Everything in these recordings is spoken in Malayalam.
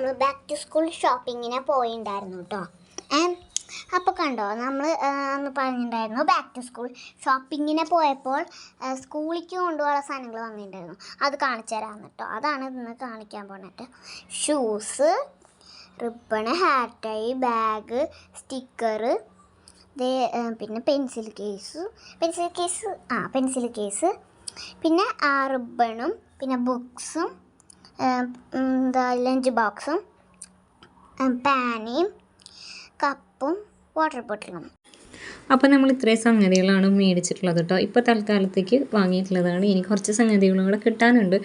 നമ്മൾ ബാക്ക് ടു സ്കൂൾ ഷോപ്പിങ്ങിന് പോയിണ്ടായിരുന്നു കേട്ടോ. അപ്പോൾ കണ്ടോ, നമ്മൾ അന്ന് പറഞ്ഞിട്ടുണ്ടായിരുന്നു ബാക്ക് ടു സ്കൂൾ ഷോപ്പിങ്ങിന് പോയപ്പോൾ സ്കൂളിലേക്ക് കൊണ്ടുപോകാനുള്ള സാധനങ്ങൾ വാങ്ങിയിട്ടുണ്ടായിരുന്നു. അത് കാണിച്ചു തരാമെന്ന് കേട്ടോ. അതാണ് ഇന്ന് കാണിക്കാൻ പോകുന്നത്. Shoes, ribbon, hair tie, bag, sticker, പിന്നെ പെൻസിൽ കേസ്, പിന്നെ റിബണും, പിന്നെ ബുക്സും, ലഞ്ച് ബോക്സും, പാനയും, കപ്പും, വാട്ടർ ബോട്ടിലും. അപ്പോൾ നമ്മൾ ഇത്രയും സംഗതികളാണ് മേടിച്ചിട്ടുള്ളത് കേട്ടോ. ഇപ്പോൾ തൽക്കാലത്തേക്ക് വാങ്ങിയിട്ടുള്ളതാണ്. ഇനി കുറച്ച് സംഗതികളും കൂടെ കിട്ടാനുണ്ട്.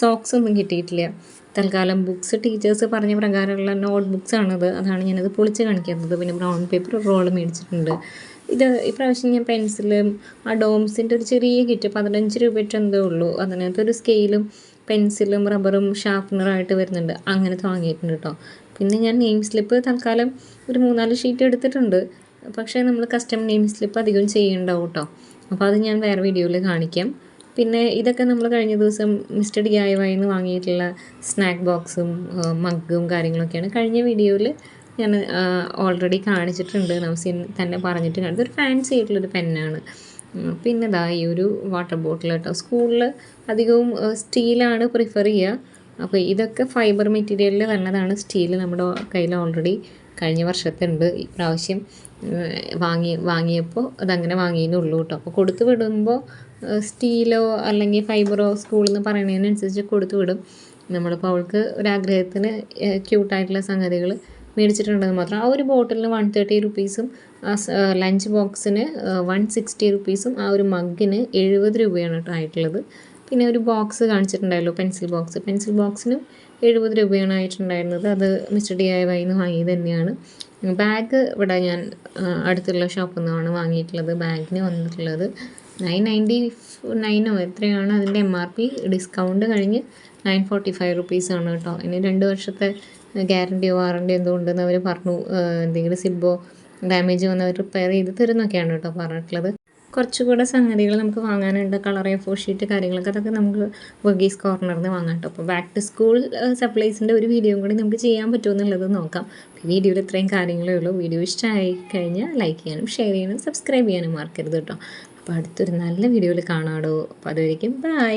സോക്സ് ഒന്നും കിട്ടിയിട്ടില്ല. തൽക്കാലം ബുക്സ് ടീച്ചേഴ്സ് പറഞ്ഞ പ്രകാരമുള്ള നോട്ട് ബുക്സ് ആണത്. അതാണ് ഞാനത് പൊളിച്ച് കാണിക്കുന്നത്. പിന്നെ ബ്രൗൺ പേപ്പർ റോള് മേടിച്ചിട്ടുണ്ട്. ഇപ്രാവശ്യം ഞാൻ പെൻസിലും ഡോംസിൻ്റെ ഒരു ചെറിയ കിറ്റ് 15 രൂപ എന്തോ ഉള്ളൂ. അതിനകത്തൊരു സ്കെയിലും പെൻസിലും റബ്ബറും ഷാർപ്പനറായിട്ട് വരുന്നുണ്ട്. അങ്ങനത്തെ വാങ്ങിയിട്ടുണ്ട് കേട്ടോ. പിന്നെ ഞാൻ നെയിം സ്ലിപ്പ് തൽക്കാലം ഒരു 3-4 ഷീറ്റ് എടുത്തിട്ടുണ്ട്. പക്ഷേ നമ്മൾ കസ്റ്റം നെയിം സ്ലിപ്പ് അധികം ചെയ്യണ്ടാവും കേട്ടോ. അപ്പോൾ അത് ഞാൻ വേറെ വീഡിയോയിൽ കാണിക്കാം. പിന്നെ ഇതൊക്കെ നമ്മൾ കഴിഞ്ഞ ദിവസം മിസ്റ്റർ DIY എന്ന് വാങ്ങിയിട്ടുള്ള സ്നാക്ക് ബോക്സും മഗ്ഗും കാര്യങ്ങളൊക്കെയാണ്. കഴിഞ്ഞ വീഡിയോയിൽ ഞാൻ ഓൾറെഡി കാണിച്ചിട്ടുണ്ട്. നൗസിൻ തന്നെ പറഞ്ഞിട്ട് കണ്ടത് ഒരു ഫാൻസി ആയിട്ടുള്ളൊരു പെന്നാണ്. പിന്നെ ഈ ഒരു വാട്ടർ ബോട്ടിൽ കേട്ടോ. സ്കൂളിൽ അധികവും സ്റ്റീലാണ് പ്രിഫർ ചെയ്യുക. അപ്പോൾ ഇതൊക്കെ ഫൈബർ മെറ്റീരിയലിൽ വന്നതാണ്. സ്റ്റീൽ നമ്മുടെ കയ്യിൽ ഓൾറെഡി കഴിഞ്ഞ വർഷത്തുണ്ട്. ഇപ്രാവശ്യം വാങ്ങിയപ്പോൾ അതങ്ങനെ വാങ്ങിയെന്നുള്ളൂ കേട്ടോ. അപ്പോൾ കൊടുത്തു വിടുമ്പോൾ സ്റ്റീലോ അല്ലെങ്കിൽ ഫൈബറോ സ്കൂളിൽ നിന്ന് പറയുന്നതിനനുസരിച്ച് കൊടുത്തു വിടും. നമ്മളിപ്പോൾ അവൾക്ക് ഒരാഗ്രഹത്തിന് ക്യൂട്ടായിട്ടുള്ള സംഗതികൾ മേടിച്ചിട്ടുണ്ടെന്ന് മാത്രം. ആ ഒരു ബോട്ടിലിന് 130 രൂപീസും ലഞ്ച് ബോക്സിന് 160 രൂപീസും ആ ഒരു മഗ്ഗിന് 70 രൂപയാണ് കേട്ടോ ആയിട്ടുള്ളത്. പിന്നെ ഒരു ബോക്സ് കാണിച്ചിട്ടുണ്ടായല്ലോ, പെൻസിൽ ബോക്സിനും 70 രൂപയാണ് ആയിട്ടുണ്ടായിരുന്നത്. അത് മിസ്റ്റർ DIY എന്ന് വാങ്ങിയത് തന്നെയാണ്. ബാഗ് ഇവിടെ ഞാൻ അടുത്തുള്ള ഷോപ്പിൽ നിന്നാണ് വാങ്ങിയിട്ടുള്ളത്. ബാഗിന് വന്നിട്ടുള്ളത് 999 എത്രയാണ് അതിൻ്റെ MRP. ഡിസ്കൗണ്ട് കഴിഞ്ഞ് 945 രൂപീസാണ് കേട്ടോ. ഇനി 2 വർഷത്തെ ഗ്യാരണ്ടിയോ വാറണ്ടിയോ എന്തോ ഉണ്ടെന്ന് അവർ പറഞ്ഞു. എന്തെങ്കിലും സിബോ ഡാമേജ് വന്നവർ റിപ്പയർ ചെയ്ത് തരുന്നൊക്കെയാണ് കേട്ടോ പറഞ്ഞിട്ടുള്ളത്. കുറച്ചുകൂടെ സംഗതികൾ നമുക്ക് വാങ്ങാനുണ്ട്. കളർ A4 ഷീറ്റ് കാര്യങ്ങളൊക്കെ, അതൊക്കെ നമുക്ക് വർഗീസ് കോർണറിൽ നിന്ന് വാങ്ങാം കേട്ടോ. അപ്പോൾ ബാക്ക് ടു സ്കൂൾ സപ്ലൈസിൻ്റെ ഒരു വീഡിയോയും കൂടി നമുക്ക് ചെയ്യാൻ പറ്റുമോ എന്നുള്ളത് നോക്കാം. വീഡിയോയിൽ ഇത്രയും കാര്യങ്ങളേ ഉള്ളൂ. വീഡിയോ ഇഷ്ടമായി കഴിഞ്ഞാൽ ലൈക്ക് ചെയ്യാനും ഷെയർ ചെയ്യാനും സബ്സ്ക്രൈബ് ചെയ്യാനും മറക്കരുത് കേട്ടോ. അപ്പോൾ അടുത്തൊരു നല്ല വീഡിയോയിൽ കാണാമോ. അപ്പോൾ അതുവരെയും ബൈ.